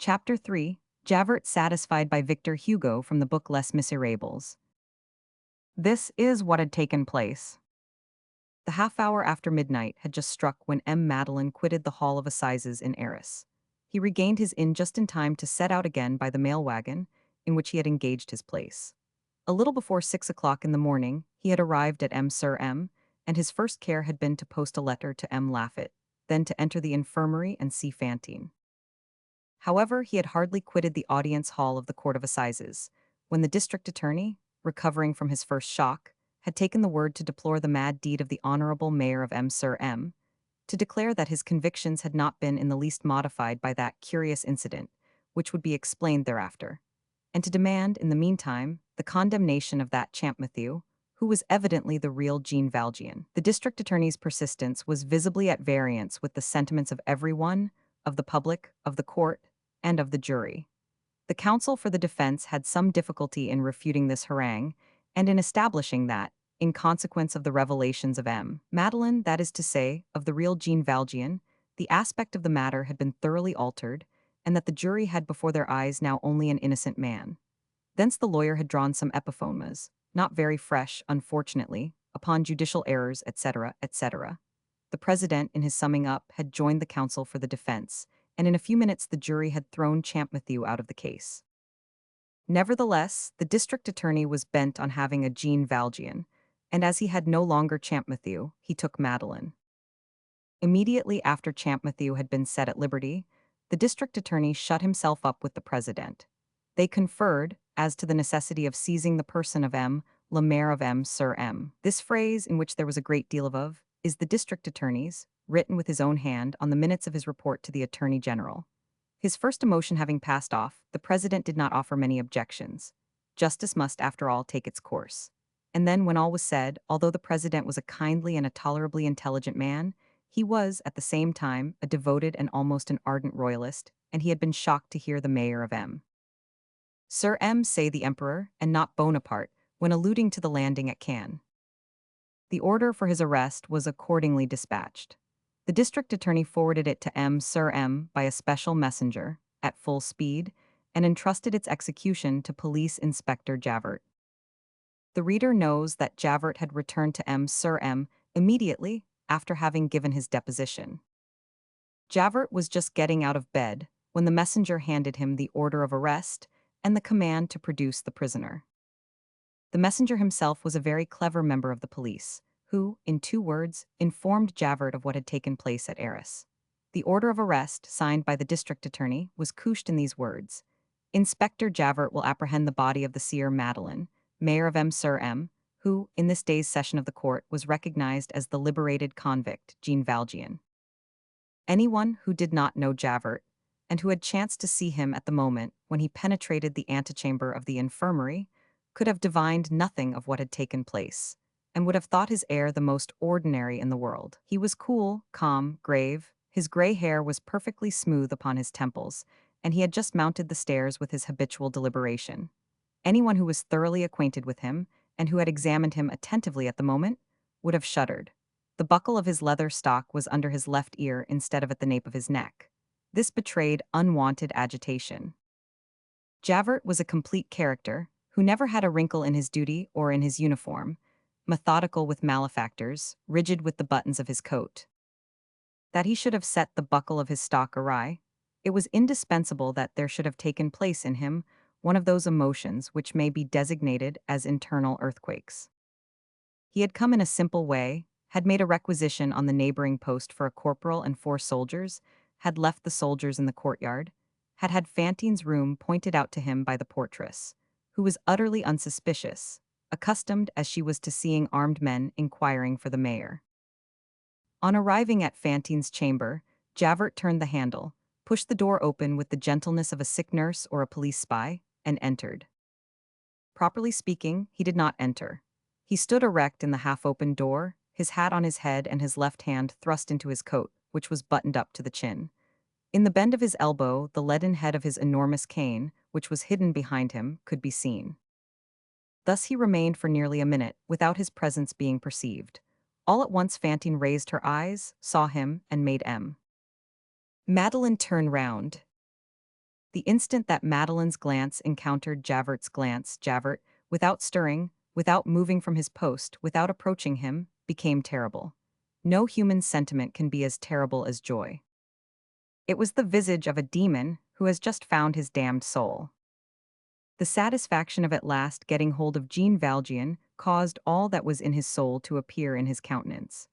Chapter 3, Javert Satisfied by Victor Hugo from the book Les Miserables. This is what had taken place. The half hour after midnight had just struck when M. Madeleine quitted the Hall of Assizes in Arras. He regained his inn just in time to set out again by the mail wagon in which he had engaged his place. A little before 6 o'clock in the morning, he had arrived at M. Sur M, and his first care had been to post a letter to M. Laffat, then to enter the infirmary and see Fantine. However, he had hardly quitted the audience hall of the Court of Assizes, when the district attorney, recovering from his first shock, had taken the word to deplore the mad deed of the honorable mayor of M. Sur M, to declare that his convictions had not been in the least modified by that curious incident, which would be explained thereafter, and to demand, in the meantime, the condemnation of that Champmathieu, who was evidently the real Jean Valjean. The district attorney's persistence was visibly at variance with the sentiments of everyone, of the public, of the court, and of the jury. The counsel for the defense had some difficulty in refuting this harangue, and in establishing that, in consequence of the revelations of M. Madeleine, that is to say, of the real Jean Valjean, the aspect of the matter had been thoroughly altered, and that the jury had before their eyes now only an innocent man. Thence the lawyer had drawn some epiphones, not very fresh, unfortunately, upon judicial errors, etc., etc. The president, in his summing up, had joined the counsel for the defense, and in a few minutes the jury had thrown Champmathieu out of the case. Nevertheless, the district attorney was bent on having a Jean Valjean, and as he had no longer Champmathieu, he took Madeleine. Immediately after Champmathieu had been set at liberty, the district attorney shut himself up with the president. They conferred as to the necessity of seizing the person of M. le Maire of M. Sur M. This phrase, in which there was a great deal of, is the district attorney's, written with his own hand on the minutes of his report to the Attorney General. His first emotion having passed off, the president did not offer many objections. Justice must, after all, take its course. And then, when all was said, although the president was a kindly and a tolerably intelligent man, he was, at the same time, a devoted and almost an ardent royalist, and he had been shocked to hear the mayor of M. Sir M. say the emperor, and not Bonaparte, when alluding to the landing at Cannes. The order for his arrest was accordingly dispatched. The district attorney forwarded it to M. Sir M. by a special messenger, at full speed, and entrusted its execution to Police Inspector Javert. The reader knows that Javert had returned to M. Sir M. immediately after having given his deposition. Javert was just getting out of bed when the messenger handed him the order of arrest and the command to produce the prisoner. The messenger himself was a very clever member of the police, who, in 2 words, informed Javert of what had taken place at Arras. The order of arrest, signed by the district attorney, was couched in these words: Inspector Javert will apprehend the body of the Sieur Madeleine, mayor of M. Sur M, who, in this day's session of the court, was recognized as the liberated convict, Jean Valjean. Anyone who did not know Javert, and who had chanced to see him at the moment when he penetrated the antechamber of the infirmary, could have divined nothing of what had taken place, and would have thought his air the most ordinary in the world. He was cool, calm, grave, his gray hair was perfectly smooth upon his temples, and he had just mounted the stairs with his habitual deliberation. Anyone who was thoroughly acquainted with him, and who had examined him attentively at the moment, would have shuddered. The buckle of his leather stock was under his left ear instead of at the nape of his neck. This betrayed unwonted agitation. Javert was a complete character, who never had a wrinkle in his duty or in his uniform, methodical with malefactors, rigid with the buttons of his coat. That he should have set the buckle of his stock awry, it was indispensable that there should have taken place in him one of those emotions which may be designated as internal earthquakes. He had come in a simple way, had made a requisition on the neighboring post for a corporal and 4 soldiers, had left the soldiers in the courtyard, had had Fantine's room pointed out to him by the portress, who was utterly unsuspicious, accustomed as she was to seeing armed men inquiring for the mayor. On arriving at Fantine's chamber, Javert turned the handle, pushed the door open with the gentleness of a sick nurse or a police spy, and entered. Properly speaking, he did not enter. He stood erect in the half-open door, his hat on his head and his left hand thrust into his coat, which was buttoned up to the chin. In the bend of his elbow, the leaden head of his enormous cane, which was hidden behind him, could be seen. Thus he remained for nearly a minute, without his presence being perceived. All at once Fantine raised her eyes, saw him, and made M. Madeleine turn round. The instant that Madeline's glance encountered Javert's glance, Javert, without stirring, without moving from his post, without approaching him, became terrible. No human sentiment can be as terrible as joy. It was the visage of a demon who has just found his damned soul. The satisfaction of at last getting hold of Jean Valjean caused all that was in his soul to appear in his countenance.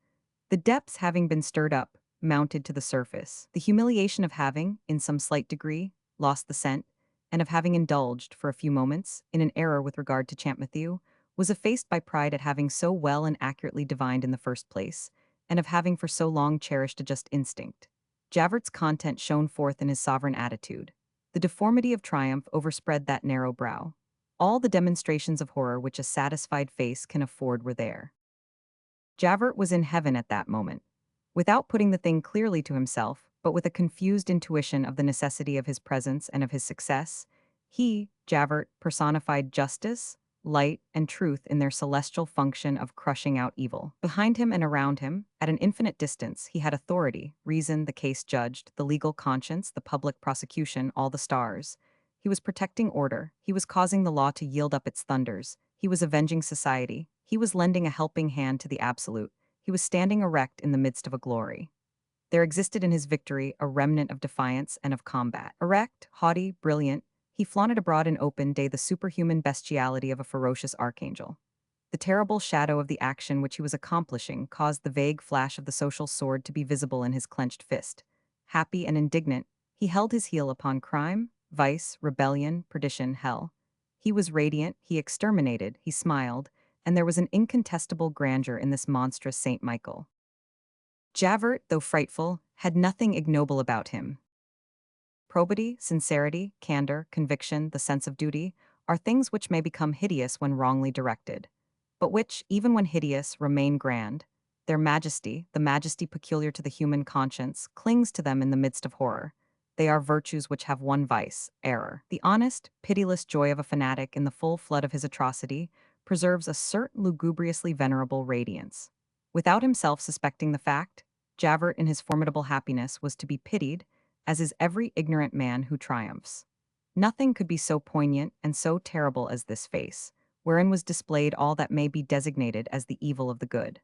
The depths having been stirred up, mounted to the surface. The humiliation of having, in some slight degree, lost the scent, and of having indulged, for a few moments, in an error with regard to Champmathieu, was effaced by pride at having so well and accurately divined in the first place, and of having for so long cherished a just instinct. Javert's content shone forth in his sovereign attitude. The deformity of triumph overspread that narrow brow. All the demonstrations of horror which a satisfied face can afford were there. Javert was in heaven at that moment. Without putting the thing clearly to himself, but with a confused intuition of the necessity of his presence and of his success, he, Javert, personified justice, light, and truth in their celestial function of crushing out evil. Behind him and around him, at an infinite distance, he had authority, reason, the case judged, the legal conscience, the public prosecution, all the stars. He was protecting order. He was causing the law to yield up its thunders. He was avenging society. He was lending a helping hand to the absolute. He was standing erect in the midst of a glory. There existed in his victory a remnant of defiance and of combat. Erect, haughty, brilliant, he flaunted abroad in open day the superhuman bestiality of a ferocious archangel. The terrible shadow of the action which he was accomplishing caused the vague flash of the social sword to be visible in his clenched fist. Happy and indignant, he held his heel upon crime, vice, rebellion, perdition, hell. He was radiant, he exterminated, he smiled, and there was an incontestable grandeur in this monstrous Saint Michael. Javert, though frightful, had nothing ignoble about him. Probity, sincerity, candor, conviction, the sense of duty, are things which may become hideous when wrongly directed, but which, even when hideous, remain grand. Their majesty, the majesty peculiar to the human conscience, clings to them in the midst of horror. They are virtues which have one vice, error. The honest, pitiless joy of a fanatic in the full flood of his atrocity preserves a certain lugubriously venerable radiance. Without himself suspecting the fact, Javert in his formidable happiness was to be pitied, as is every ignorant man who triumphs. Nothing could be so poignant and so terrible as this face, wherein was displayed all that may be designated as the evil of the good.